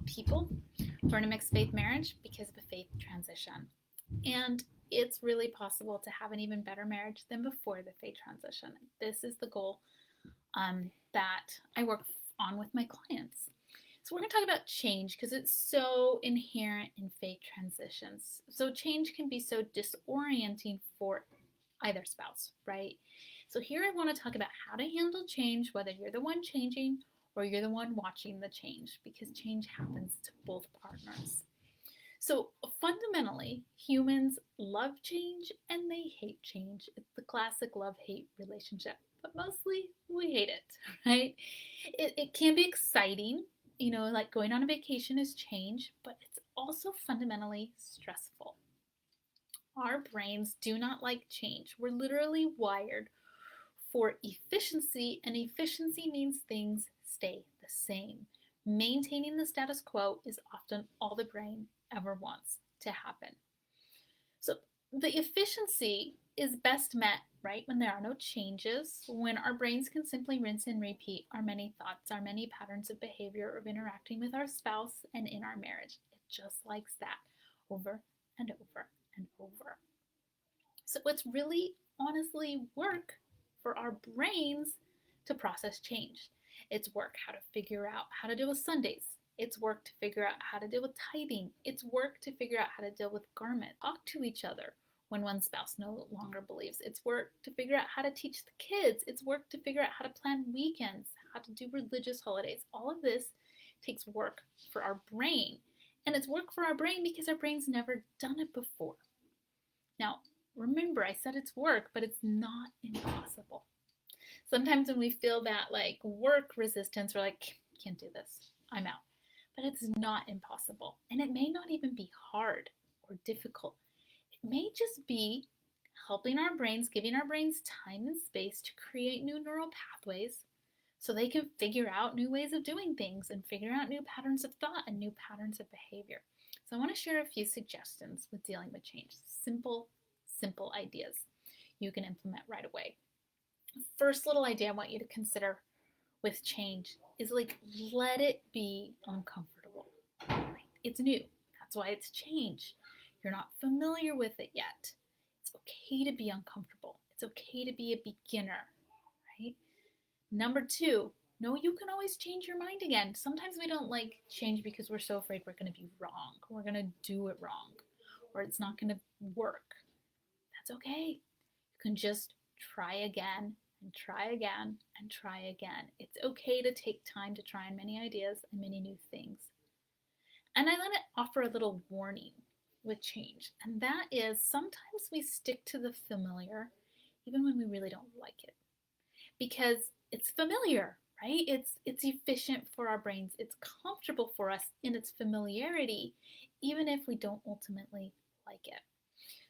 people who are in a mixed faith marriage because of a faith transition. And it's really possible to have an even better marriage than before the faith transition. This is the goal that I work on with my clients. So we're going to talk about change because it's so inherent in faith transitions. So change can be so disorienting for either spouse, right? So here I want to talk about how to handle change, whether you're the one changing or you're the one watching the change, because change happens to both partners. So fundamentally, humans love change and they hate change. It's the classic love-hate relationship, but mostly we hate it, right? It can be exciting, like going on a vacation is change, but it's also fundamentally stressful. Our brains do not like change. We're literally wired for efficiency, and efficiency means things stay the same. Maintaining the status quo is often all the brain ever wants to happen. So the efficiency is best met, right, when there are no changes, when our brains can simply rinse and repeat our many thoughts, our many patterns of behavior of interacting with our spouse and in our marriage. It just likes that over and over and over. So it's really honestly work for our brains to process change. It's work how to figure out how to deal with Sundays. It's work to figure out how to deal with tithing. It's work to figure out how to deal with garment. Talk to each other when one spouse no longer believes. It's work to figure out how to teach the kids. It's work to figure out how to plan weekends, how to do religious holidays. All of this takes work for our brain. And it's work for our brain because our brain's never done it before. Now, remember, I said it's work, but it's not impossible. Sometimes when we feel that like work resistance, we're like, can't do this, I'm out. But it's not impossible. And it may not even be hard or difficult. It may just be helping our brains, giving our brains time and space to create new neural pathways so they can figure out new ways of doing things and figure out new patterns of thought and new patterns of behavior. So I want to share a few suggestions with dealing with change. Simple ideas you can implement right away. First little idea I want you to consider with change is like, let it be uncomfortable. It's new. That's why it's change. You're not familiar with it yet. It's okay to be uncomfortable. It's okay to be a beginner, right? Number two, no, you can always change your mind again. Sometimes we don't like change because we're so afraid we're going to be wrong. We're going to do it wrong, or it's not going to work. That's okay. You can just try again and try again and try again. It's okay to take time to try on many ideas and many new things. And I want to offer a little warning with change, and that is sometimes we stick to the familiar even when we really don't like it because it's familiar, right? It's efficient for our brains. It's comfortable for us in its familiarity, even if we don't ultimately like it.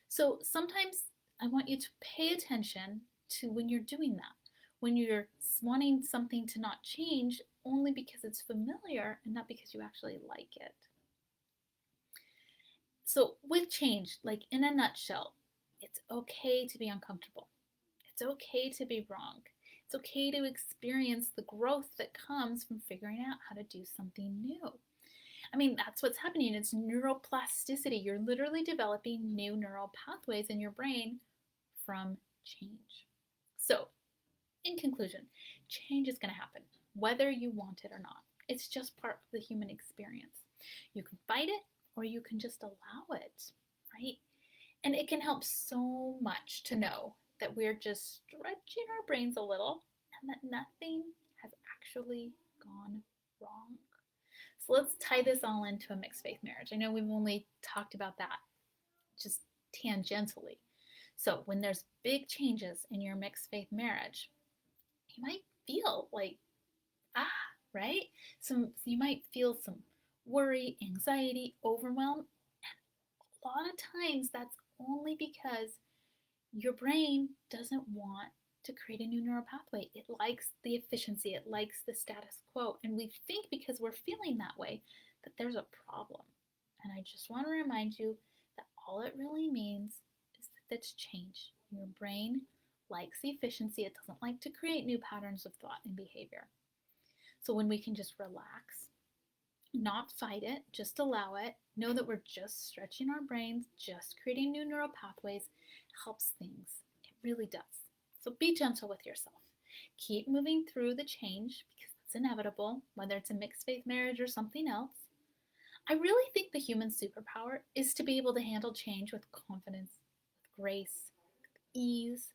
So sometimes I want you to pay attention to when you're doing that, when you're wanting something to not change only because it's familiar and not because you actually like it. So with change, like in a nutshell, it's okay to be uncomfortable. It's okay to be wrong. It's okay to experience the growth that comes from figuring out how to do something new. I mean, that's what's happening. It's neuroplasticity. You're literally developing new neural pathways in your brain from change. So, in conclusion, change is going to happen, whether you want it or not. It's just part of the human experience. You can fight it or you can just allow it, right? And it can help so much to know that we're just stretching our brains a little and that nothing has actually gone wrong. So let's tie this all into a mixed faith marriage. I know we've only talked about that just tangentially. So when there's big changes in your mixed faith marriage, you might feel like, right? You might feel some worry, anxiety, overwhelm. And a lot of times that's only because your brain doesn't want to create a new neural pathway. It likes the efficiency. It likes the status quo. And we think because we're feeling that way that there's a problem. And I just want to remind you that all it really means is that it's change. Your brain likes the efficiency. It doesn't like to create new patterns of thought and behavior. So when we can just relax not fight it, just allow it. Know that we're just stretching our brains, just creating new neural pathways helps things. It really does. So be gentle with yourself. Keep moving through the change because it's inevitable, whether it's a mixed faith marriage or something else. I really think the human superpower is to be able to handle change with confidence, with grace, ease.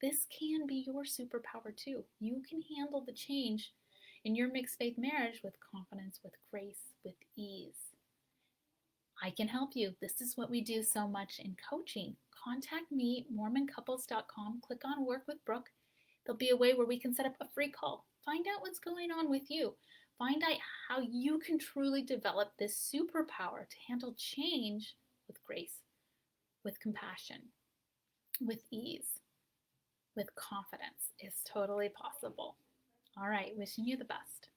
This can be your superpower too. You can handle the change in your mixed faith marriage with confidence, with grace, with ease. I can help you. This is what we do so much in coaching. Contact me, mormoncouples.com. Click on Work with Brooke. There'll be a way where we can set up a free call. Find out what's going on with you. Find out how you can truly develop this superpower to handle change with grace, with compassion, with ease, with confidence. It's totally possible. All right, wishing you the best.